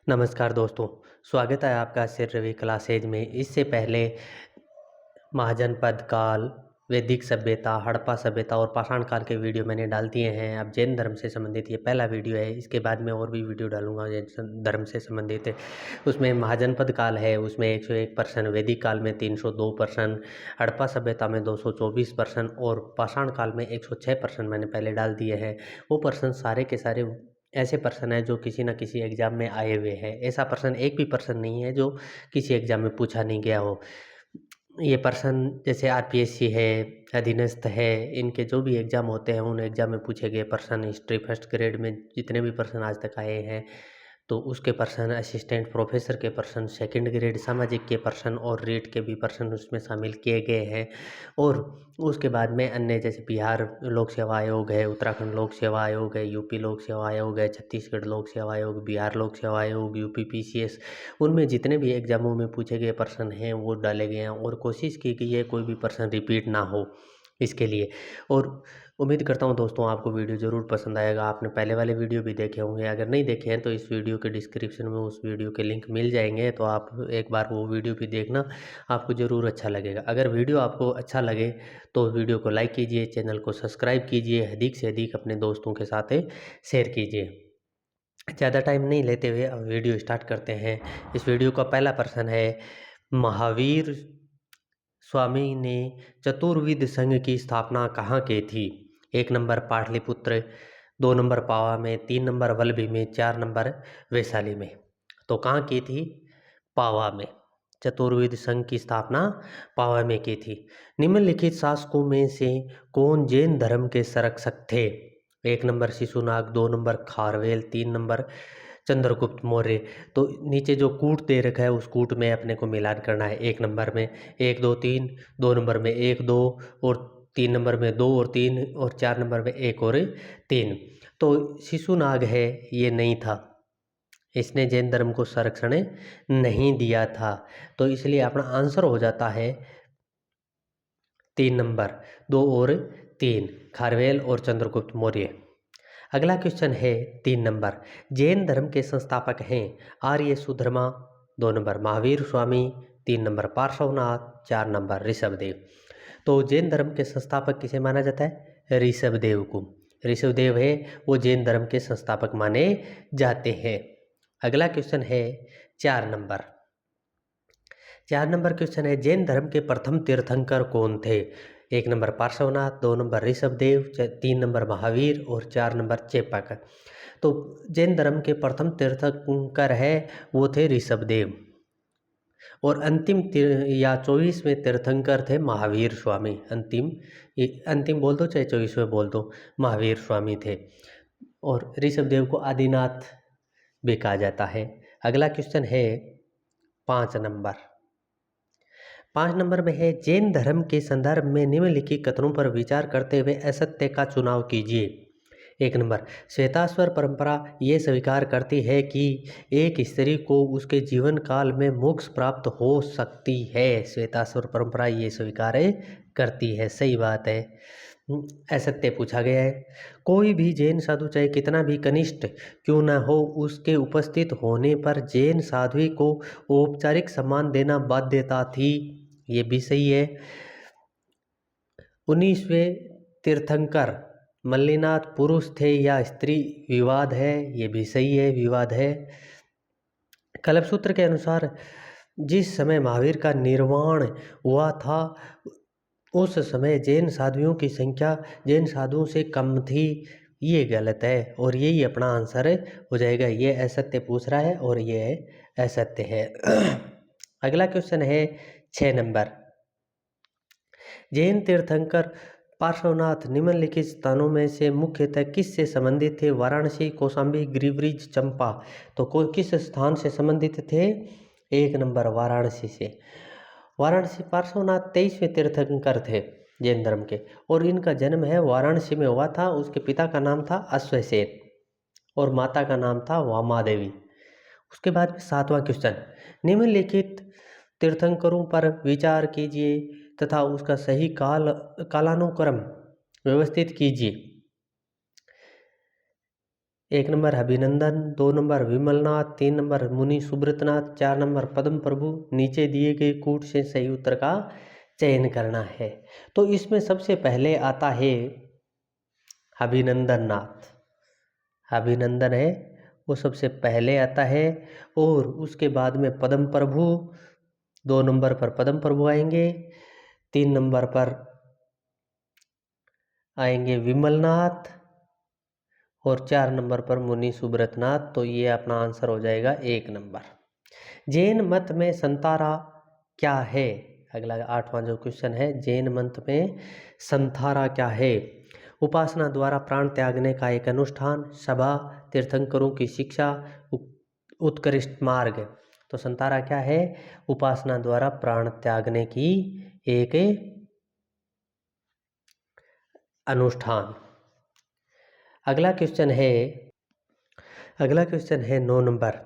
नमस्कार दोस्तों, स्वागत है आपका सिर रवि क्लासेज में। इससे पहले महाजनपद काल, वैदिक सभ्यता, हड़प्पा सभ्यता और पाषाण काल के वीडियो मैंने डाल दिए हैं। अब जैन धर्म से संबंधित ये पहला वीडियो है। इसके बाद मैं और भी वीडियो डालूंगा जैन धर्म से संबंधित। उसमें महाजनपद काल है, उसमें 101%, वैदिक काल में 302%, हड़प्पा सभ्यता में 224% और पाषाण काल में 106% मैंने पहले डाल दिए हैं। वो पर्सन सारे के सारे ऐसे पर्सन है जो किसी न किसी एग्ज़ाम में आए हुए हैं। ऐसा पर्सन एक भी पर्सन नहीं है जो किसी एग्ज़ाम में पूछा नहीं गया हो। ये पर्सन जैसे आरपीएससी है, अधीनस्थ है, इनके जो भी एग्ज़ाम होते हैं उन एग्ज़ाम में पूछे गए पर्सन, हिस्ट्री फर्स्ट ग्रेड में जितने भी पर्सन आज तक आए हैं तो उसके पर्सन, असिस्टेंट प्रोफेसर के पर्सन, सेकंड ग्रेड सामाजिक के पर्सन और रीट के भी पर्सन उसमें शामिल किए गए हैं। और उसके बाद में अन्य जैसे बिहार लोक सेवा आयोग है, उत्तराखंड लोक सेवा आयोग है, यूपी लोक सेवा आयोग है, छत्तीसगढ़ लोक सेवा आयोग, बिहार लोक सेवा आयोग, यूपी पीसीएस, उनमें जितने भी एग्ज़ामों में पूछे गए पर्सन हैं वो डाले गए हैं और कोशिश की कि ये कोई भी पर्सन रिपीट ना हो इसके लिए। और उम्मीद करता हूँ दोस्तों आपको वीडियो ज़रूर पसंद आएगा। आपने पहले वाले वीडियो भी देखे होंगे, अगर नहीं देखे हैं तो इस वीडियो के डिस्क्रिप्शन में उस वीडियो के लिंक मिल जाएंगे, तो आप एक बार वो वीडियो भी देखना, आपको ज़रूर अच्छा लगेगा। अगर वीडियो आपको अच्छा लगे तो वीडियो को लाइक कीजिए, चैनल को सब्सक्राइब कीजिए, अधिक से अधिक अपने दोस्तों के साथ शेयर कीजिए। ज़्यादा टाइम नहीं लेते हुए अब वीडियो स्टार्ट करते हैं। इस वीडियो का पहला प्रश्न है, महावीर स्वामी ने चतुर्विद संघ की स्थापना कहाँ की थी? 1 नंबर पाटलिपुत्र, 2 नंबर पावा में, 3 नंबर वल्लभी में, 4 नंबर वैशाली में। तो कहाँ की थी? पावा में। चतुर्विद संघ की स्थापना पावा में की थी। निम्नलिखित शासकों में से कौन जैन धर्म के संरक्षक थे? 1 number Shishunaga, 2 number Kharavela, 3 number Chandragupta Maurya. तो नीचे जो कूट दे रखा है उस कूट में अपने को मिलान करना है। 1 नंबर में 1 2 3, 2 नंबर में 1 2 और 3 नंबर में 2 और 3 और 4 नंबर में 1 और 3। तो शिशुनाग है ये नहीं था, इसने जैन धर्म को संरक्षण नहीं दिया था। तो इसलिए अपना आंसर हो जाता है 3 नंबर, 2 और 3, खारवेल और चंद्रगुप्त मौर्य। अगला क्वेश्चन है 3 नंबर, जैन धर्म के संस्थापक हैं आर्य Sudharma, 2 number Mahavir Swami, 3 number Parshvanath, 4 number Rishabhdev. तो जैन धर्म के संस्थापक किसे माना जाता है? ऋषभदेव को। ऋषभदेव है वो जैन धर्म के संस्थापक माने जाते हैं। अगला क्वेश्चन है 4 नंबर। 4 नंबर क्वेश्चन है, जैन धर्म के प्रथम तीर्थंकर कौन थे? 1 number Parshvanath, 2 number Rishabhdev, 3 number Mahavir और 4 नंबर चेपक। तो जैन धर्म के प्रथम तीर्थंकर है वो थे ऋषभदेव और अंतिम या 24वें तीर्थंकर थे महावीर स्वामी। अंतिम बोल दो चाहे 24वें बोल दो, महावीर स्वामी थे। और ऋषभदेव को आदिनाथ भी कहा जाता है। अगला क्वेश्चन है 5 नंबर। 5 नंबर में है, जैन धर्म के संदर्भ में निम्नलिखित कथनों पर विचार करते हुए असत्य का चुनाव कीजिए। 1 नंबर, श्वेताश्वर परंपरा ये स्वीकार करती है कि एक स्त्री को उसके जीवन काल में मोक्ष प्राप्त हो सकती है। श्वेताश्वर परंपरा ये स्वीकार करती है, सही बात है। असत्य पूछा गया है, कोई भी जैन साधु चाहे कितना भी कनिष्ठ क्यों न हो, उसके उपस्थित होने पर जैन साध्वी को औपचारिक सम्मान देना बाध्यता थी। ये भी सही है। 19वें तीर्थंकर मल्लिनाथ पुरुष थे या स्त्री, विवाद है, ये भी सही है, विवाद है। कल्पसूत्र के अनुसार जिस समय महावीर का निर्वाण हुआ था उस समय जैन साधुओं की संख्या जैन साधुओं से कम थी, ये गलत है और यही अपना आंसर हो जाएगा। ये असत्य पूछ रहा है और ये असत्य है। अगला क्वेश्चन है 6 नंबर, जैन तीर्थंकर पार्श्वनाथ निम्नलिखित स्थानों में से मुख्यतः किस से संबंधित थे? वाराणसी, कौशाम्बी, गिरिब्रिज, चंपा। तो किस स्थान से संबंधित थे? 1 नंबर वाराणसी से। वाराणसी पार्श्वनाथ 23वें तीर्थंकर थे जैन धर्म के और इनका जन्म है वाराणसी में हुआ था। उसके पिता का नाम था अश्वसेन और माता का नाम था वामादेवी। उसके बाद में 7वां क्वेश्चन, निम्नलिखित तीर्थंकरों पर विचार कीजिए तथा उसका सही कालानुक्रम व्यवस्थित कीजिए। 1 नंबर अभिनंदन, 2 नंबर विमलनाथ, 3 नंबर मुनि सुब्रतनाथ, 4 नंबर पद्म प्रभु। नीचे दिए गए कूट से सही उत्तर का चयन करना है। तो इसमें सबसे पहले आता है अभिनंदन नाथ। अभिनंदन है वो सबसे पहले आता है, और उसके बाद में पद्म प्रभु, 2 नंबर पर पद्म प्रभु आएंगे, 3 नंबर पर आएंगे विमलनाथ, और 4 नंबर पर मुनि सुब्रतनाथ। तो ये अपना आंसर हो जाएगा 1 नंबर। जैन मत में संतारा क्या है? अगला 8वां जो क्वेश्चन है, जैन मत में संतारा क्या है? उपासना द्वारा प्राण त्यागने का एक अनुष्ठान, सभा, तीर्थंकरों की शिक्षा, उत्कृष्ट मार्ग। तो संतारा क्या है? उपासना द्वारा प्राण त्यागने की एक अनुष्ठान। अगला क्वेश्चन है 9 नंबर।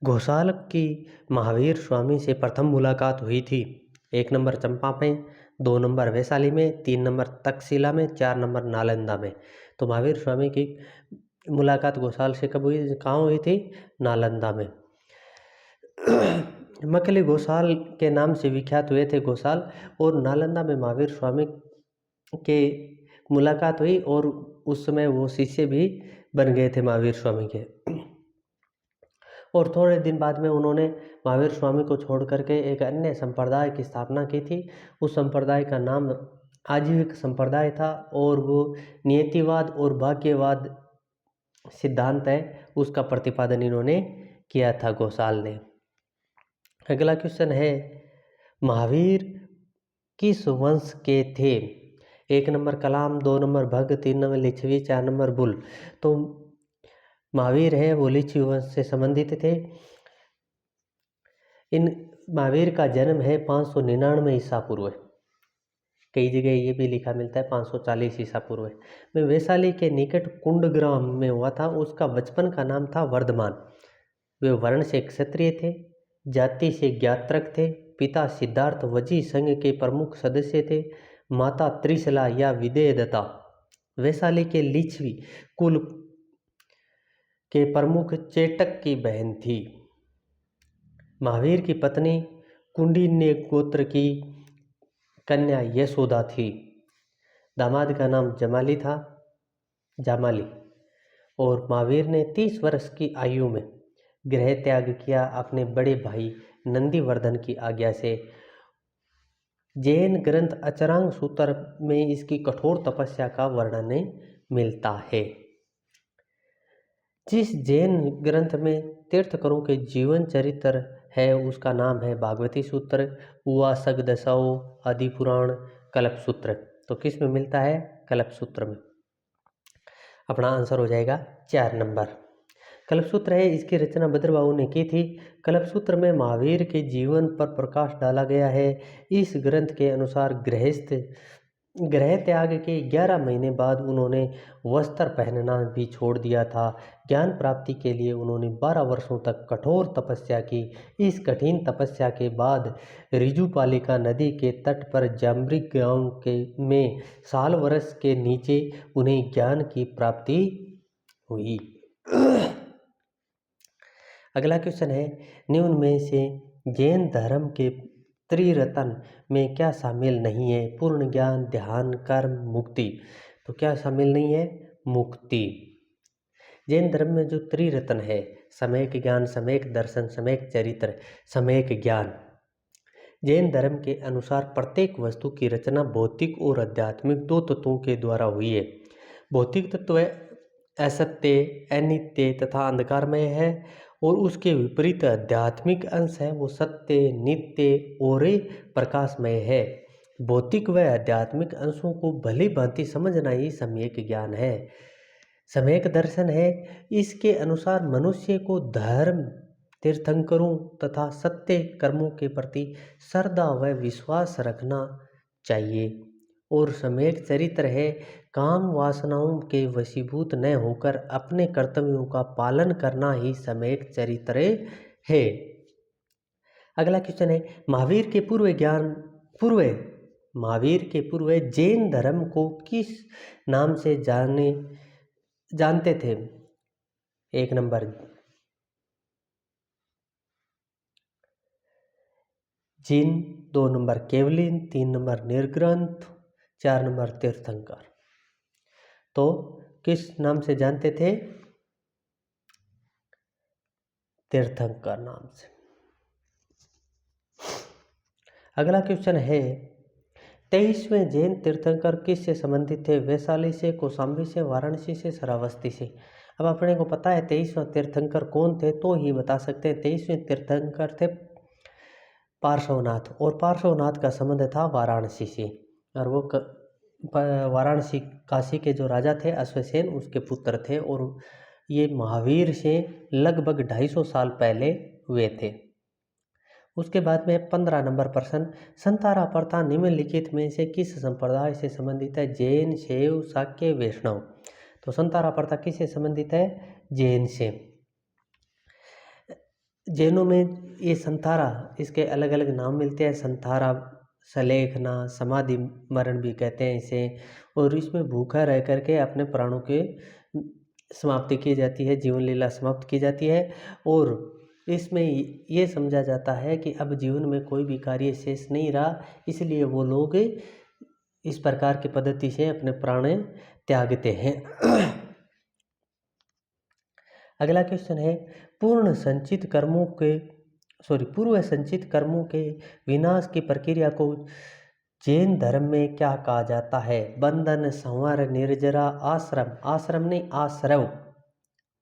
घोषाल की महावीर स्वामी से प्रथम मुलाकात हुई थी। 1 नंबर चंपा में, 2 नंबर वैशाली में, 3 नंबर तक्षशिला में, 4 नंबर नालंदा में। तो महावीर स्वामी की मुलाकात घोषाल से कब हुई, कहाँ हुई थी? नालंदा में। मकली घोषाल के नाम से विख्यात हुए थे घोषाल, और नालंदा में महावीर स्वामी के मुलाकात हुई, और उस समय वो शिष्य भी बन गए थे महावीर स्वामी के। और थोड़े दिन बाद में उन्होंने महावीर स्वामी को छोड़ करके एक अन्य संप्रदाय की स्थापना की थी। उस संप्रदाय का नाम आजीविक संप्रदाय था, और वो नियतिवाद और भाग्यवाद सिद्धांत है उसका प्रतिपादन इन्होंने किया था घोषाल ने। अगला क्वेश्चन है, महावीर किस वंश के थे? 1 नंबर कलाम, 2 नंबर भगत, 3 नंबर लिच्छवी, 4 नंबर बुल। तो महावीर है वो लिच्छवी वंश से संबंधित थे। इन महावीर का जन्म है 599 ईसा पूर्व। कई जगह ये भी लिखा मिलता है 540 ईसा पूर्व में। वैशाली के निकट कुंडग्राम में हुआ था। उसका बचपन का नाम था वर्धमान। वे वर्ण से क्षत्रिय थे, जाति से ज्ञात्रक थे। पिता सिद्धार्थ वजी संघ के प्रमुख सदस्य थे। माता त्रिशला या विदेयदत्ता वैशाली के लिच्छवी कुल के प्रमुख चेटक की बहन थी। महावीर की पत्नी कुंडिन्य गोत्र की कन्या यशोदा थी। दामाद का नाम जामाली। और महावीर ने 30 वर्ष की आयु में गृह त्याग किया अपने बड़े भाई नंदीवर्धन की आज्ञा से। जैन ग्रंथ अचरांग सूत्र में इसकी कठोर तपस्या का वर्णन मिलता है। जिस जैन ग्रंथ में तीर्थंकरों के जीवन चरित्र है उसका नाम है भागवती सूत्र, उवासक दशौ, आदि पुराण, कल्प सूत्र। तो किस में मिलता है? कल्प सूत्र में। अपना आंसर हो जाएगा 4 नंबर। कल्पसूत्र है, इसकी रचना भद्रबाहु ने की थी। कल्पसूत्र में महावीर के जीवन पर प्रकाश डाला गया है। इस ग्रंथ के अनुसार गृह त्याग के 11 महीने बाद उन्होंने वस्त्र पहनना भी छोड़ दिया था। ज्ञान प्राप्ति के लिए उन्होंने 12 वर्षों तक कठोर तपस्या की। इस कठिन तपस्या के बाद ऋजुपालिका नदी के तट पर जाम्बरिक गांव में साल वर्ष के नीचे उन्हें ज्ञान की प्राप्ति हुई। अगला क्वेश्चन है, निम्न में से जैन धर्म के त्रिरत्न में क्या शामिल नहीं है? पूर्ण ज्ञान, ध्यान, कर्म, मुक्ति। तो क्या शामिल नहीं है? मुक्ति। जैन धर्म में जो त्रिरत्न है, सम्यक ज्ञान, सम्यक दर्शन, सम्यक चरित्र, सम्यक ज्ञान। जैन धर्म के अनुसार प्रत्येक वस्तु की रचना भौतिक और आध्यात्मिक 2 तत्वों के द्वारा हुई है। भौतिक तत्व असत्य, अनित्य तथा अंधकारमय है, और उसके विपरीत आध्यात्मिक अंश है वो सत्य, नित्य और प्रकाशमय है। भौतिक व आध्यात्मिक अंशों को भली भांति समझना ही सम्यक ज्ञान है। सम्यक दर्शन है, इसके अनुसार मनुष्य को धर्म, तीर्थंकरों तथा सत्य कर्मों के प्रति श्रद्धा व विश्वास रखना चाहिए। और सम्यक चरित्र है, काम वासनाओं के वशीभूत न होकर अपने कर्तव्यों का पालन करना ही सम्यक चरित्र है। अगला क्वेश्चन है, महावीर के पूर्व जैन धर्म को किस नाम से जानते थे? 1 नंबर जिन, 2 नंबर केवलिन, 3 नंबर निर्ग्रंथ, 4 नंबर तीर्थंकर। तो किस नाम से जानते थे? तीर्थंकर नाम से। अगला क्वेश्चन है 23वें जैन तीर्थंकर किससे संबंधित थे? वैशाली से, कौशाम्बी से, वाराणसी से, श्रावस्ती से। अब अपने को पता है 23वां तीर्थंकर कौन थे, तो ही बता सकते हैं। 23वें तीर्थंकर थे पार्श्वनाथ, और पार्श्वनाथ का संबंध था वाराणसी से, और वो वाराणसी काशी के जो राजा थे अश्वसेन, उसके पुत्र थे, और ये महावीर से लगभग 250 साल पहले हुए थे। उसके बाद में 15 नंबर प्रश्न, संतारा प्रथा निम्नलिखित में से किस संप्रदाय से संबंधित है? जैन, शैव, शाक्य, वैष्णव। तो संतारा प्रथा किससे संबंधित है? जैन से। जैनों में ये संतारा, इसके अलग अलग नाम मिलते हैं। संतारा, सलेखना, समाधि मरण भी कहते हैं इसे, और इसमें भूखा रह करके अपने प्राणों के समाप्ति की जाती है, जीवन लीला समाप्त की जाती है, और इसमें ये समझा जाता है कि अब जीवन में कोई भी कार्य शेष नहीं रहा, इसलिए वो लोग इस प्रकार की पद्धति से अपने प्राण त्यागते हैं। अगला क्वेश्चन है पूर्व संचित कर्मों के विनाश की प्रक्रिया को जैन धर्म में क्या कहा जाता है? बंधन, संवर, निर्जरा, आश्रम। आश्रम नहीं, आश्रव,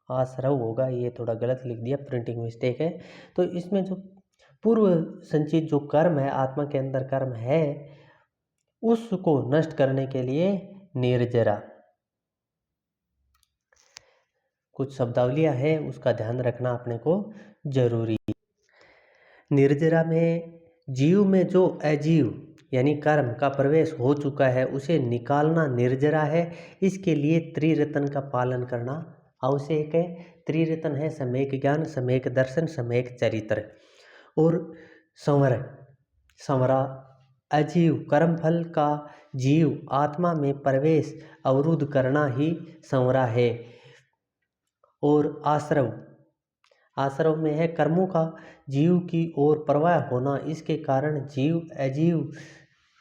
आश्रव होगा, ये थोड़ा गलत लिख दिया, प्रिंटिंग मिस्टेक है। तो इसमें जो पूर्व संचित जो कर्म है, आत्मा के अंदर कर्म है, उसको नष्ट करने के लिए निर्जरा। कुछ शब्दावलियाँ हैं, उसका ध्यान रखना अपने को जरूरी। निर्जरा में जीव में जो अजीव यानी कर्म का प्रवेश हो चुका है उसे निकालना निर्जरा है। इसके लिए त्रिरत्न का पालन करना आवश्यक है। त्रिरत्न है सम्यक ज्ञान, सम्यक दर्शन, सम्यक चरित्र। और संवरा अजीव कर्मफल का जीव आत्मा में प्रवेश अवरुद्ध करना ही संवरा है। और आश्रव में है कर्मों का जीव की ओर प्रवाह होना, इसके कारण जीव अजीव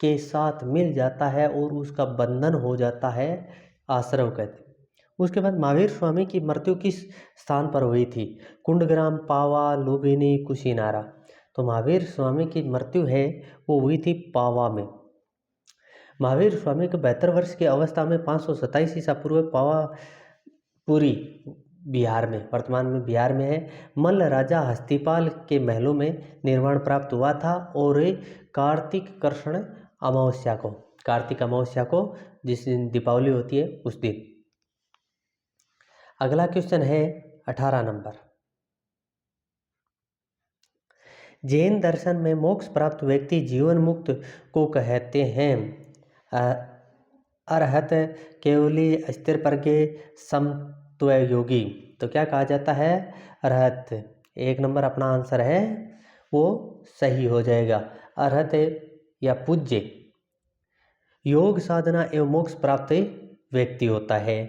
के साथ मिल जाता है और उसका बंधन हो जाता है, आश्रव कहते हैं। उसके बाद महावीर स्वामी की मृत्यु किस स्थान पर हुई थी? कुंडग्राम, पावा, लुम्बिनी, कुशीनारा। तो महावीर स्वामी की मृत्यु है वो हुई थी पावा में। महावीर स्वामी के 72 वर्ष की अवस्था में 527 ईसा पूर्व पावापुरी बिहार में, वर्तमान में बिहार में है, मल्ल राजा हस्तिपाल के महलों में निर्माण प्राप्त हुआ था। और कार्तिक कृष्ण अमावस्या को, कार्तिक अमावस्या को जिस दिन दीपावली होती है उस दिन। अगला क्वेश्चन है 18 नंबर, जैन दर्शन में मोक्ष प्राप्त व्यक्ति जीवन मुक्त को कहते हैं? अरहत, केवली, स्थिर प्रज्ञ, समत्वयोगी। तो क्या कहा जाता है? अरहत। 1 नंबर अपना आंसर है, वो सही हो जाएगा। अरहत या पूज्य योग साधना एवं मोक्ष प्राप्त व्यक्ति होता है।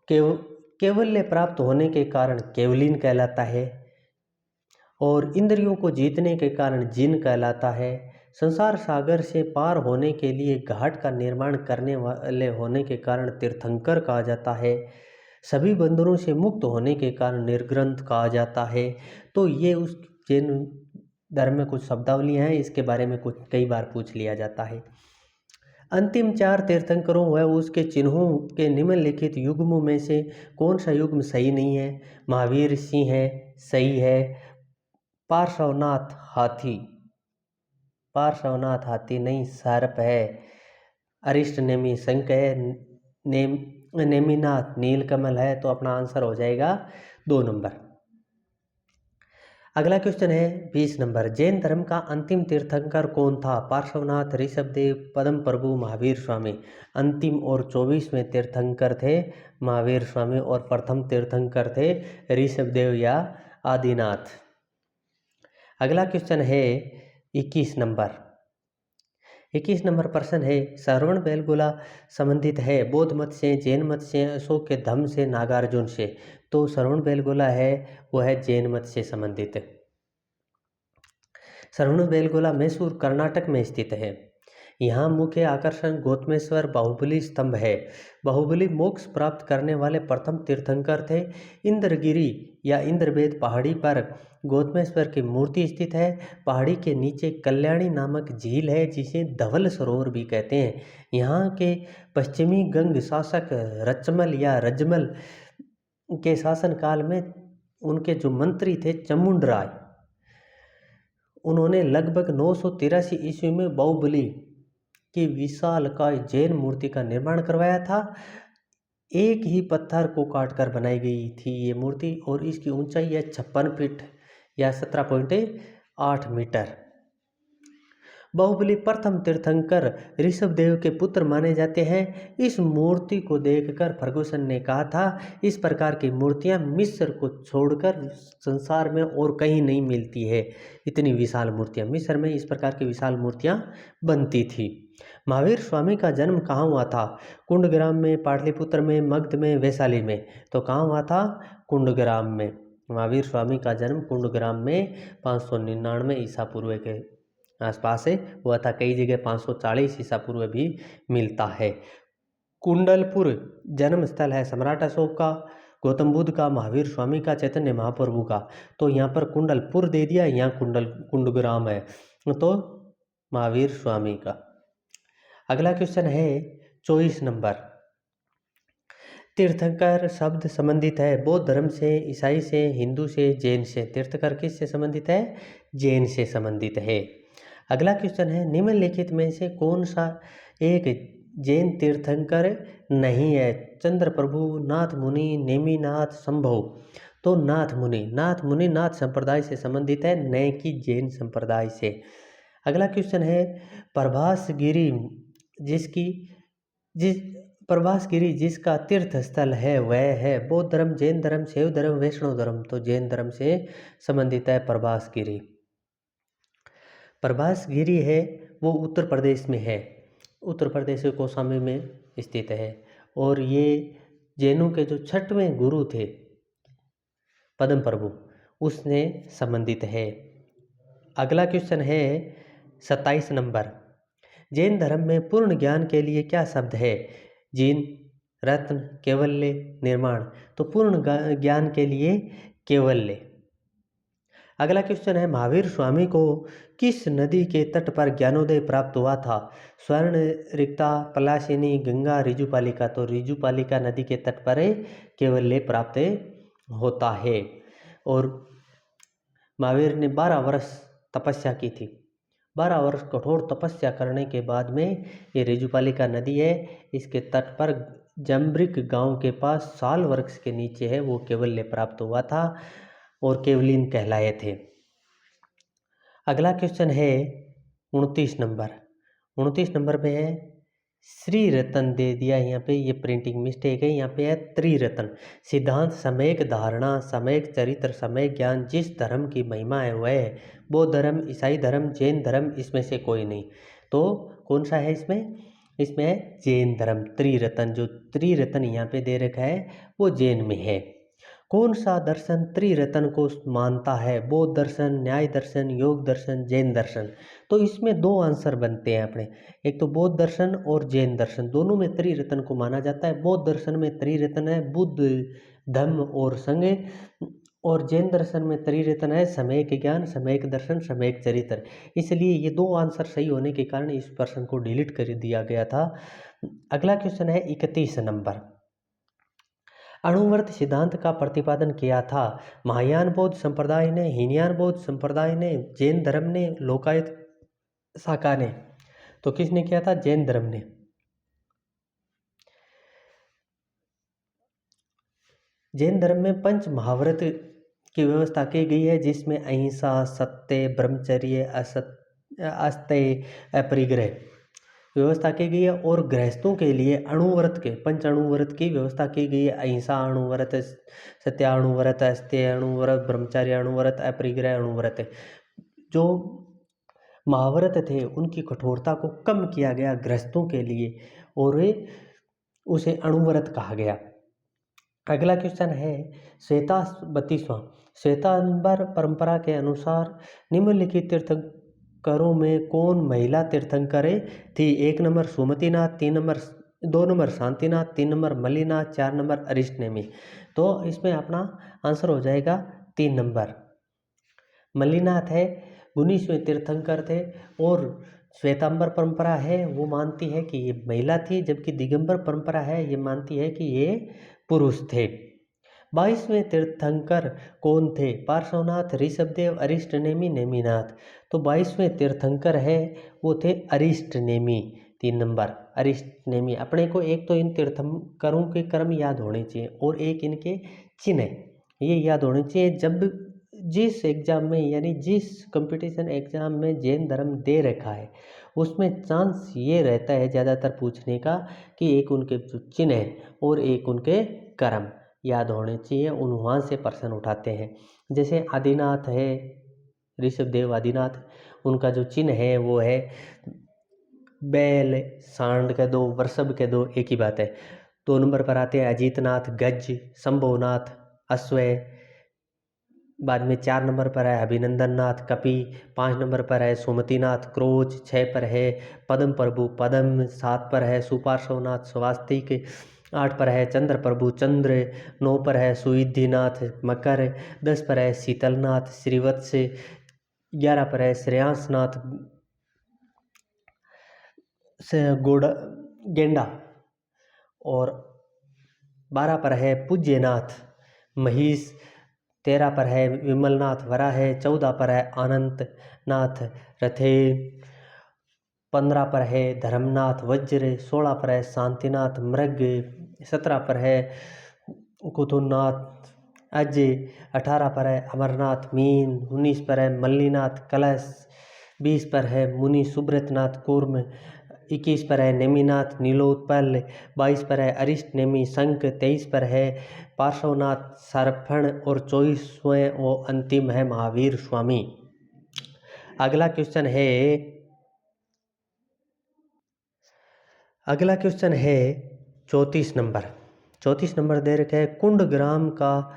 केवल्य प्राप्त होने के कारण केवलिन कहलाता है, और इंद्रियों को जीतने के कारण जिन कहलाता है। संसार सागर से पार होने के लिए घाट का निर्माण करने वाले होने के कारण तीर्थंकर कहा जाता है। सभी बंधनों से मुक्त होने के कारण निर्ग्रंथ कहा जाता है। तो ये उस जैन धर्म में कुछ शब्दावलियाँ हैं, इसके बारे में कुछ कई बार पूछ लिया जाता है। अंतिम 4 तीर्थंकरों व उसके चिन्हों के निम्नलिखित युग्मों में से कौन सा युग्म सही नहीं है? महावीर सिंह है, सही है। पार्श्वनाथ हाथी नहीं, सर्प है। अरिष्ट नेमि शंख है। नेमिनाथ नीलकमल है। तो अपना आंसर हो जाएगा 2 नंबर। अगला क्वेश्चन है 20 नंबर, जैन धर्म का अंतिम तीर्थंकर कौन था? पार्श्वनाथ, ऋषभदेव, पद्म प्रभु, महावीर स्वामी। अंतिम और 24वें तीर्थंकर थे महावीर स्वामी, और प्रथम तीर्थंकर थे ऋषभदेव या आदिनाथ। अगला क्वेश्चन है 21 नंबर, 21 नंबर प्रश्न है, श्रवण बेलगोला संबंधित है बौद्ध मत से, जैन मत से, अशोक के धम्म से, नागार्जुन से। तो श्रवण बेलगोला है वो है जैन मत से संबंधित। श्रवण बेलगोला मैसूर कर्नाटक में स्थित है। यहाँ मुख्य आकर्षण गौतमेश्वर बाहुबली स्तंभ है। बाहुबली मोक्ष प्राप्त करने वाले प्रथम तीर्थंकर थे। इंद्रगिरी या इंद्रवेद पहाड़ी पर गौतमेश्वर की मूर्ति स्थित है। पहाड़ी के नीचे कल्याणी नामक झील है जिसे धवल सरोवर भी कहते हैं। यहाँ के पश्चिमी गंग शासक रचमल या रजमल के शासनकाल में उनके जो मंत्री थे चामुंड राय, उन्होंने लगभग 983 ईस्वी में बाहुबली की विशालकाय जैन मूर्ति का निर्माण करवाया था। एक ही पत्थर को काटकर बनाई गई थी ये मूर्ति और इसकी ऊंचाई है 56 फीट या 17.8 मीटर। बाहुबली प्रथम तीर्थंकर ऋषभदेव के पुत्र माने जाते हैं। इस मूर्ति को देखकर फर्गुसन ने कहा था, इस प्रकार की मूर्तियां मिस्र को छोड़कर संसार में और कहीं नहीं मिलती है। इतनी विशाल मूर्तियां मिस्र में इस प्रकार की विशाल मूर्तियां बनती थी। महावीर स्वामी का जन्म कहाँ हुआ था? कुंडग्राम में, पाटलिपुत्र में, मगध में, वैशाली में। तो कहाँ हुआ था? कुंडग्राम में। महावीर स्वामी का जन्म कुंडग्राम में 599 ईसा पूर्व के आसपास है हुआ था। कई जगह 540 ईसा पूर्व भी मिलता है। कुंडलपुर जन्म स्थल है सम्राट अशोक का, गौतम बुद्ध का, महावीर स्वामी का, चैतन्य महाप्रभु का। तो यहाँ पर कुंडलपुर दे दिया, यहाँ कुंडग्राम है तो महावीर स्वामी का। अगला क्वेश्चन है 24 नंबर। तीर्थंकर शब्द संबंधित है बौद्ध धर्म से, ईसाई से, हिंदू से, जैन से। तीर्थंकर किससे संबंधित है? जैन से संबंधित है। अगला क्वेश्चन है, निम्नलिखित में से कौन सा एक जैन तीर्थंकर नहीं है? चंद्र प्रभु, नाथ मुनि, नेमिनाथ, संभव। तो नाथ मुनि नाथ संप्रदाय से संबंधित है, न कि जैन संप्रदाय से। अगला क्वेश्चन है, प्रभासगिरी जिसका तीर्थ स्थल है वह है बौद्ध धर्म, जैन धर्म, शैव धर्म, वैष्णव धर्म। तो जैन धर्म से संबंधित है प्रभासगिरी। प्रभासगिरी है वो उत्तर प्रदेश में है, उत्तर प्रदेश के कौशाम्बी में स्थित है और ये जैनों के जो 6वें गुरु थे पद्म प्रभु उसने संबंधित है। अगला क्वेश्चन है 27 नंबर। जैन धर्म में पूर्ण ज्ञान के लिए क्या शब्द है? जीन, रत्न, कैवल्य, निर्माण। तो पूर्ण ज्ञान के लिए कैवल्य। अगला क्वेश्चन है, महावीर स्वामी को किस नदी के तट पर ज्ञानोदय प्राप्त हुआ था? स्वर्ण रिक्ता, पलाशिनी, गंगा, ऋजुपालिका। तो ऋजुपालिका नदी के तट पर कैवल्य प्राप्त होता है। और महावीर ने 12 वर्ष तपस्या की थी। 12 वर्ष कठोर तपस्या करने के बाद में ये ऋजुपालिका नदी है, इसके तट पर जम्ब्रिक गांव के पास साल वृक्ष के नीचे है वो कैवल्य प्राप्त हुआ था और केवलिन कहलाए थे। अगला क्वेश्चन है 29 नंबर। 29 नंबर पे है श्री रतन दे दिया, यहाँ पे ये प्रिंटिंग मिस्टेक है, यहाँ पे है त्रिरत्न। सिद्धांत, सम्यक धारणा, सम्यक चरित्र, सम्यक ज्ञान। जिस धर्म की महिमा है वह है बौद्ध धर्म, ईसाई धर्म, जैन धर्म। इसमें से कोई नहीं। तो कौन सा है इसमें? इसमें है जैन धर्म। त्रिरत्न, जो त्रिरत्न यहाँ पे दे रखा है वो जैन में है। कौन सा दर्शन त्रिरत्न को मानता है? बौद्ध दर्शन, न्याय दर्शन, योग दर्शन, जैन दर्शन। तो इसमें 2 आंसर बनते हैं अपने, एक तो बौद्ध दर्शन और जैन दर्शन, दोनों में त्रिरत्न को माना जाता है। बौद्ध दर्शन में त्रिरत्न है बुद्ध, धम्म और संघ, और जैन दर्शन में त्रिरत्न है सम्यक ज्ञान, सम्यक दर्शन, सम्यक चरित्र। इसलिए ये 2 आंसर सही होने के कारण इस प्रश्न को डिलीट कर दिया गया था। अगला क्वेश्चन है 31 नंबर। अणुव्रत सिद्धांत का प्रतिपादन किया था महायान बौद्ध संप्रदाय ने, हीनयान बौद्ध संप्रदाय ने, जैन धर्म ने, लोकायत शाखा ने। तो किसने किया था? जैन धर्म ने। जैन धर्म में 5 महाव्रत की व्यवस्था की गई है जिसमें अहिंसा, सत्य, ब्रह्मचर्य, अस्तेय, अपरिग्रह व्यवस्था की गई है। और गृहस्थों के लिए अणुव्रत के 5 अणुव्रत की व्यवस्था की गई है। अहिंसा अणुव्रत, सत्याणुव्रत, अस्तेय अणुव्रत, ब्रह्मचर्य अणुव्रत, अपरिग्रह अणुव्रत। जो महाव्रत थे उनकी कठोरता को कम किया गया गृहस्थों के लिए और उसे अणुव्रत कहा गया। अगला क्वेश्चन है 32वां। श्वेतांबर परंपरा के अनुसार निम्नलिखित तीर्थंकरों में कौन महिला तीर्थंकर थी? 1 number Sumatinath, 2 number Shantinath, 3 number Mallinath, 4 number Arishtanemi. तो इसमें अपना आंसर हो जाएगा 3 नंबर मल्लिनाथ है। 19वें तीर्थंकर थे और श्वेतांबर परंपरा है वो मानती है कि ये महिला थी, जबकि दिगंबर परंपरा है ये मानती है कि ये पुरुष थे। 22वें तीर्थंकर कौन थे? पार्श्वनाथ, ऋषभदेव, अरिष्टनेमी, नेमिनाथ। तो 22वें तीर्थंकर है वो थे अरिष्टनेमी। 3 नंबर अरिष्टनेमी। अपने को एक तो इन तीर्थंकरों के कर्म याद होने चाहिए और एक इनके चिन्ह ये याद होने चाहिए। जब जिस एग्ज़ाम में यानी जिस कंपटीशन एग्ज़ाम में जैन धर्म दे रखा है उसमें चांस ये रहता है ज़्यादातर पूछने का कि एक उनके जो चिन्ह है और एक उनके कर्म याद होने चाहिए, वहाँ से प्रश्न उठाते हैं। जैसे आदिनाथ है, ऋषभदेव आदिनाथ, उनका जो चिन्ह है वो है बैल, सांड के 2, वृषभ के 2, एक ही बात है। 2 नंबर पर आते हैं अजीतनाथ, गज, शंभुनाथ, अश्वय। बाद में 4 नंबर पर है अभिनंदन नाथ, कपि। 5 नंबर पर है सुमतिनाथ, क्रोच। 6 पर है पद्म प्रभु, पद्म। 7 पर है सुपार्श्वनाथ, स्वास्तिक। 8 पर है चंद्र प्रभु, चंद्र। 9 पर है सुविधिनाथ, मकर। 10 पर है शीतलनाथ, श्रीवत्स। 11 पर है श्रेयांसनाथ, गोड़ा गेंडा। और 12 पर है पूज्यनाथ, महिष। 13 पर है विमलनाथ, वराह। 14 पर है अनंतनाथ, रथे। 15 पर है धर्मनाथ, वज्र। 16 पर है शांतिनाथ, मृग। 17 पर है कुतुनाथ, अजय। 18 पर है अमरनाथ, मीन। 19 पर है मल्लिनाथ, कलश। 20 पर है मुनि सुब्रतनाथ, कूर्म। 21 पर है नेमिनाथ, नीलोत्पल। 22 पर है अरिष्टनेमी, शंख। 23 पर है पार्श्वनाथ, सरफण। और 24वें वो अंतिम है महावीर स्वामी। अगला क्वेश्चन है 34 नंबर। 34 नंबर दे रखा है कुंड ग्राम का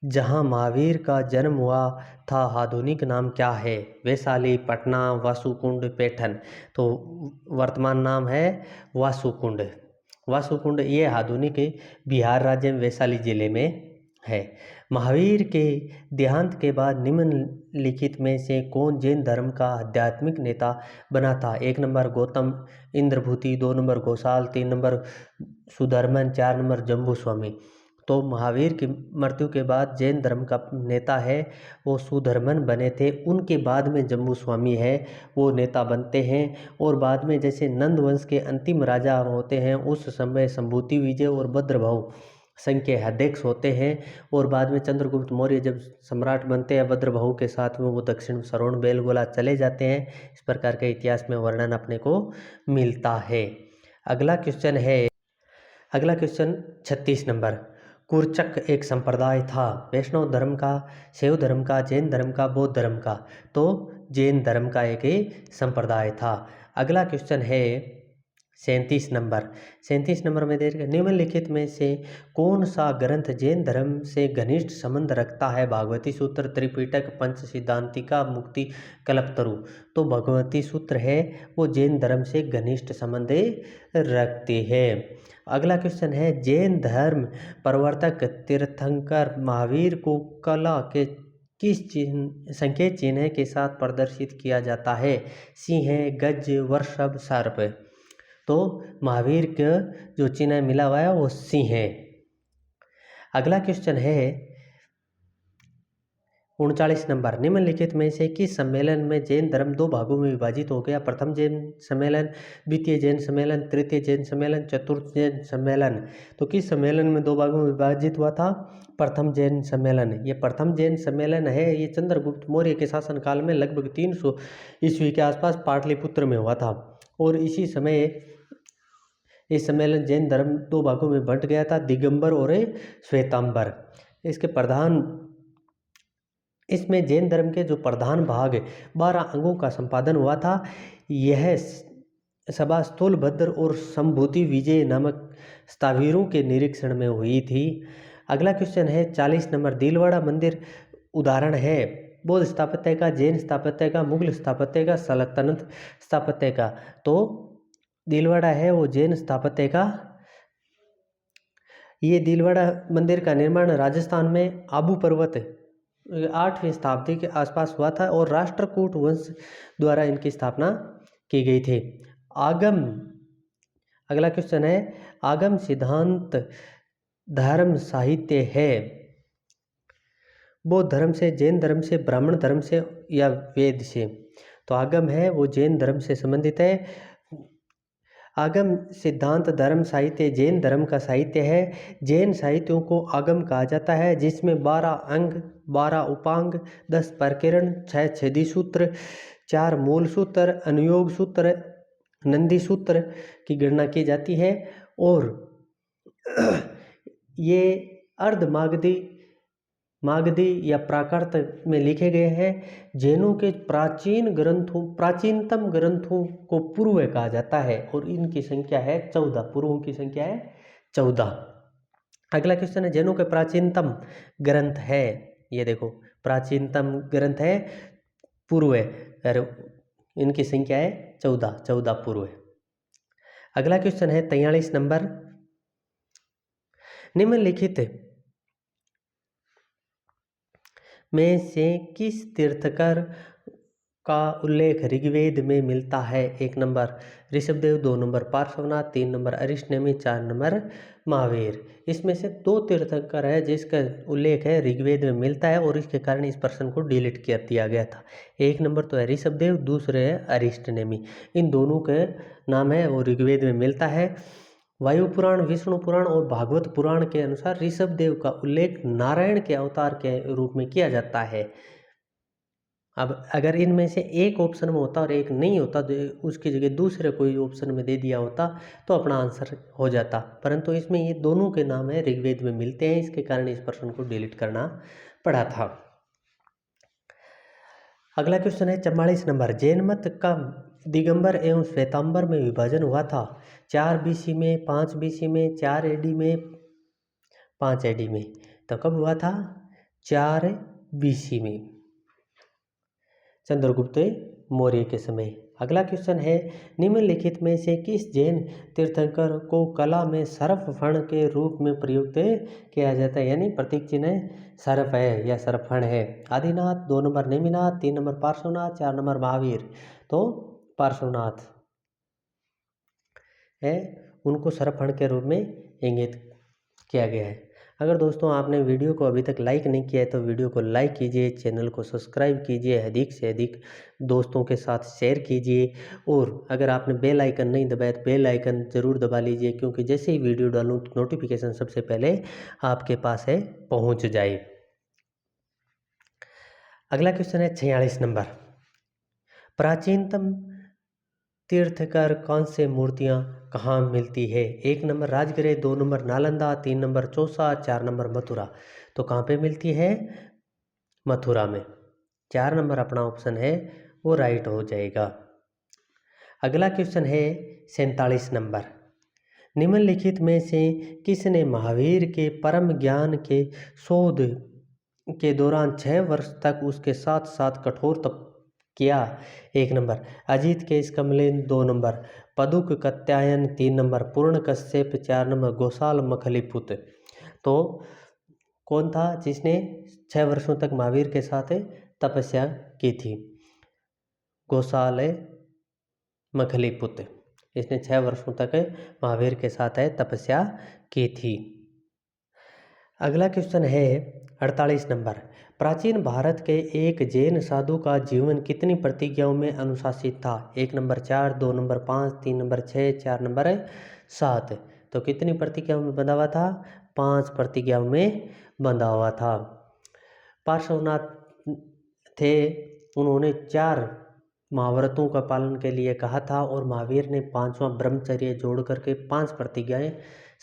जहाँ महावीर का जन्म हुआ था आधुनिक नाम क्या है? वैशाली, पटना, वासुकुंड, पैठन। तो वर्तमान नाम है वासुकुंड। वासुकुंड ये आधुनिक बिहार राज्य में वैशाली जिले में है। महावीर के देहांत के बाद निम्नलिखित में से कौन जैन धर्म का आध्यात्मिक नेता बना था? 1 number Gautam Indrabhuti, 2 number Ghoshal, 3 number Sudharman, 4 number Jambu Swami. तो महावीर की मृत्यु के बाद जैन धर्म का नेता है वो सुधर्मन बने थे। उनके बाद में जम्बू स्वामी है वो नेता बनते हैं। और बाद में जैसे नंद वंश के अंतिम राजा होते हैं उस समय संभूति विजय और भद्रभाव संघ के अध्यक्ष होते हैं। और बाद में चंद्रगुप्त मौर्य जब सम्राट बनते हैं भद्रभाव के साथ में वो दक्षिण श्रवण बेलगोला चले जाते हैं। इस प्रकार के इतिहास में वर्णन अपने को मिलता है। अगला क्वेश्चन 36 नंबर। कुर्चक एक संप्रदाय था वैष्णव धर्म का, शैव धर्म का, जैन धर्म का, बौद्ध धर्म का? तो जैन धर्म का एक संप्रदाय था। अगला क्वेश्चन है 37 नंबर। 37 नंबर में निम्नलिखित में से कौन सा ग्रंथ जैन धर्म से घनिष्ठ संबंध रखता है? भागवती सूत्र, त्रिपिटक, पंच सिद्धांतिका, मुक्ति कल्पतरु। तो भगवती सूत्र है वो जैन धर्म से घनिष्ठ संबंध रखती है। अगला क्वेश्चन है जैन धर्म प्रवर्तक तीर्थंकर महावीर को कला के किस संकेत चिन्ह के साथ प्रदर्शित किया जाता है? सिंह, गज, वृषभ, सर्प। तो महावीर का जो चिन्ह मिला हुआ है वो सिंह है। अगला क्वेश्चन है 39 नंबर। निम्नलिखित में से किस सम्मेलन में जैन धर्म 2 भागों में विभाजित हो गया? प्रथम जैन सम्मेलन, द्वितीय जैन सम्मेलन, तृतीय जैन सम्मेलन, चतुर्थ जैन सम्मेलन। तो किस सम्मेलन में 2 भागों में विभाजित हुआ था? प्रथम जैन सम्मेलन। ये प्रथम जैन सम्मेलन है ये चंद्रगुप्त मौर्य के शासनकाल में लगभग 300 ईस्वी के आसपास पाटलिपुत्र में हुआ था। और इसी समय इस सम्मेलन जैन धर्म 2 भागों में बंट गया था, दिगंबर और श्वेतांबर। इसके प्रधान इसमें जैन धर्म के जो प्रधान भाग 12 अंगों का संपादन हुआ था। यह सभा स्थूलभद्र और संभूति विजय नामक स्थावीरों के निरीक्षण में हुई थी। अगला क्वेश्चन है 40 नंबर। दिलवाड़ा मंदिर उदाहरण है बौद्ध स्थापत्य का, जैन स्थापत्य का, मुगल स्थापत्य का, सल्तनत स्थापत्य का। तो दिलवाड़ा है वो जैन स्थापत्य का। ये दिलवाड़ा मंदिर का निर्माण राजस्थान में आबू पर्वत 8वीं शताब्दी के आसपास हुआ था और राष्ट्रकूट वंश द्वारा इनकी स्थापना की गई थी। आगम, अगला क्वेश्चन है आगम सिद्धांत धर्म साहित्य है बौद्ध धर्म से, जैन धर्म से, ब्राह्मण धर्म से या वेद से। तो आगम है वो जैन धर्म से संबंधित है। आगम सिद्धांत धर्म साहित्य जैन धर्म का साहित्य है। जैन साहित्यों को आगम कहा जाता है जिसमें 12 अंग, 12 उपांग, 10 प्रकरण, 6 छेदी सूत्र, 4 मूल सूत्र, अनुयोग सूत्र, नंदी सूत्र की गणना की जाती है और ये अर्धमागधी, मागधी या प्राकृत में लिखे गए हैं। जैनों के प्राचीनतम ग्रंथों को पूर्व कहा जाता है और इनकी संख्या है 14। पूर्वों की संख्या है 14। अगला क्वेश्चन है जैनों के प्राचीनतम ग्रंथ है, ये देखो प्राचीनतम ग्रंथ है पूर्व और इनकी संख्या है 14 पूर्व। अगला क्वेश्चन है 43 नंबर। निम्नलिखित में से किस तीर्थंकर का उल्लेख ऋग्वेद में मिलता है? 1 number Rishabhdev, 2 number Parshvanath, 3 number Arishtanemi, 4 number Mahavir. इसमें से 2 तीर्थंकर है जिसका उल्लेख है ऋग्वेद में मिलता है और इसके कारण इस प्रश्न को डिलीट कर दिया गया था। 1 नंबर तो है ऋषभदेव, दूसरे है अरिष्टनेमी। इन दोनों के नाम है वो ऋग्वेद में मिलता है। वायु पुराण, विष्णु पुराण और भागवत पुराण के अनुसार ऋषभदेव का उल्लेख नारायण के अवतार के रूप में किया जाता है। अब अगर इनमें से एक ऑप्शन में होता और एक नहीं होता तो उसकी जगह दूसरे कोई ऑप्शन में दे दिया होता तो अपना आंसर हो जाता, परंतु इसमें ये दोनों के नाम है ऋग्वेद में मिलते हैं, इसके कारण इस प्रश्न को डिलीट करना पड़ा था। अगला क्वेश्चन है 44 नंबर। जैन मत का दिगंबर एवं श्वेतांबर में विभाजन हुआ था? 4 BC में, 5 BC में, 4 AD में, 5 AD में। तो कब हुआ था? 4 BC में, चंद्रगुप्त मौर्य के समय। अगला क्वेश्चन है निम्नलिखित में से किस जैन तीर्थंकर को कला में सर्प फण के रूप में प्रयुक्त किया जाता है, यानी प्रतीक चिन्ह सर्प है या सर्प फण है? Adinath, 2 number Neminath, 3 number Parshvanath, 4 number Mahavir. तो पार्श्वनाथ है उनको सर्प फण के रूप में इंगित किया गया है। अगर दोस्तों आपने वीडियो को अभी तक लाइक नहीं किया है तो वीडियो को लाइक कीजिए, चैनल को सब्सक्राइब कीजिए, अधिक से अधिक दोस्तों के साथ शेयर कीजिए और अगर आपने बेल आइकन नहीं दबाया तो बेल आइकन ज़रूर दबा लीजिए, क्योंकि जैसे ही वीडियो डालूँ तो नोटिफिकेशन सबसे पहले आपके पास है पहुँच जाए। अगला क्वेश्चन है 46 नंबर। प्राचीनतम तीर्थकर कौन से मूर्तियाँ कहाँ मिलती है? 1 number Rajagriha, 2 number Nalanda, 3 number Chausa, 4 number Mathura. तो कहाँ पे मिलती है? मथुरा में। 4 नंबर अपना ऑप्शन है वो राइट हो जाएगा। अगला क्वेश्चन है 47 नंबर। निम्नलिखित में से किसने महावीर के परम ज्ञान के शोध के दौरान 6 वर्ष तक उसके साथ साथ कठोर तप किया? 1 नंबर अजित केश कमलेन, 2 नंबर पदुक कात्यायन, 3 नंबर पूर्ण कश्यप, 4 नंबर गोसाल मखलीपुत। तो कौन था जिसने 6 वर्षों तक महावीर के साथ तपस्या की थी? गोसाल मखलीपुत, इसने 6 वर्षों तक महावीर के साथ तपस्या की थी। अगला क्वेश्चन है 48 नंबर। प्राचीन भारत के एक जैन साधु का जीवन कितनी प्रतिज्ञाओं में अनुशासित था? 1 नंबर 4, 2 नंबर 5, 3 नंबर 6, 4 नंबर 7। तो कितनी प्रतिज्ञाओं में बंधा हुआ था? 5 प्रतिज्ञाओं में बंधा हुआ था। पार्श्वनाथ थे, उन्होंने 4 महाव्रतों का पालन के लिए कहा था और महावीर ने 5वां ब्रह्मचर्य जोड़ करके 5 प्रतिज्ञाएं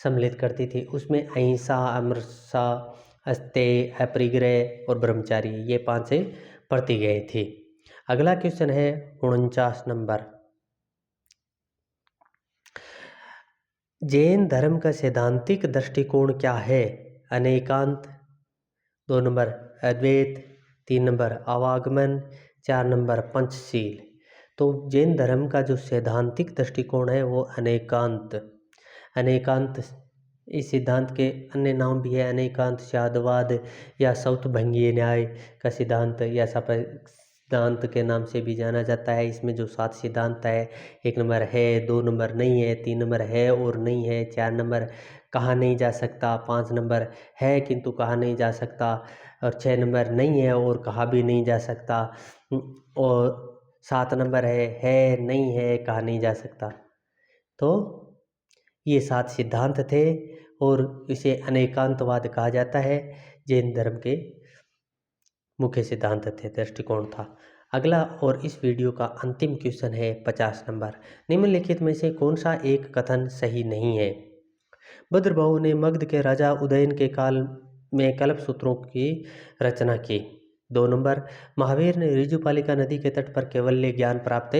सम्मिलित करती थी। उसमें अहिंसा, अमृतसा, अस्तेय, अपरिग्रह और ब्रह्मचारी, ये 5 से पढ़ती गई थी। अगला क्वेश्चन है 49 नंबर। जैन धर्म का सैद्धांतिक दृष्टिकोण क्या है? अनेकांत, 2 नंबर अद्वैत, 3 नंबर अवागमन, 4 नंबर पंचशील। तो जैन धर्म का जो सैद्धांतिक दृष्टिकोण है वो अनेकांत। अनेकांत, इस सिद्धांत के अन्य नाम भी है अनेकांत शादवाद या सौतभंगीय न्याय का सिद्धांत या सिद्धांत के नाम से भी जाना जाता है। इसमें जो 7 सिद्धांत है, 1 नंबर है, 2 नंबर नहीं है, 3 नंबर है और नहीं है, 4 नंबर कहा नहीं जा सकता, 5 नंबर है किंतु कहा नहीं जा सकता और 6 नंबर नहीं है और कहा भी नहीं जा सकता और 7 नंबर है नहीं है, कहा नहीं जा सकता। तो ये 7 सिद्धांत थे और इसे अनेकांतवाद कहा जाता है। जैन धर्म के मुख्य सिद्धांत थे, दृष्टिकोण था। अगला और इस वीडियो का अंतिम क्वेश्चन है 50 नंबर। निम्नलिखित में से कौन सा एक कथन सही नहीं है? भद्रबाहु ने मगध के राजा उदयन के काल में कल्प सूत्रों की रचना की। 2 नंबर महावीर ने ऋजुपालिका नदी के तट पर केवल्य ज्ञान प्राप्त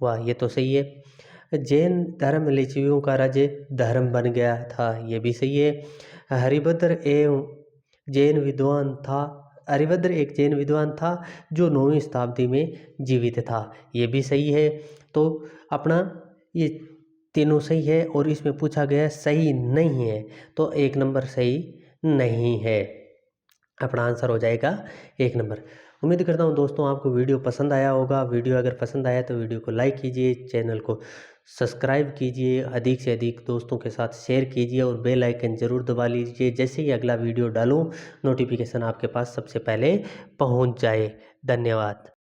हुआ, ये तो सही है। जैन धर्म लिच्छवियों का राज्य धर्म बन गया था, ये भी सही है। हरिभद्र एक जैन विद्वान था जो 9वीं शताब्दी में जीवित था, ये भी सही है। तो अपना ये तीनों सही है और इसमें पूछा गया सही नहीं है, तो 1 नंबर सही नहीं है। अपना आंसर हो जाएगा 1 नंबर। उम्मीद करता हूँ दोस्तों आपको वीडियो पसंद आया होगा। वीडियो अगर पसंद आया तो वीडियो को लाइक कीजिए, चैनल को सब्सक्राइब कीजिए, अधिक से अधिक दोस्तों के साथ शेयर कीजिए और बेल आइकन ज़रूर दबा लीजिए। जैसे ही अगला वीडियो डालूँ नोटिफिकेशन आपके पास सबसे पहले पहुँच जाए। धन्यवाद।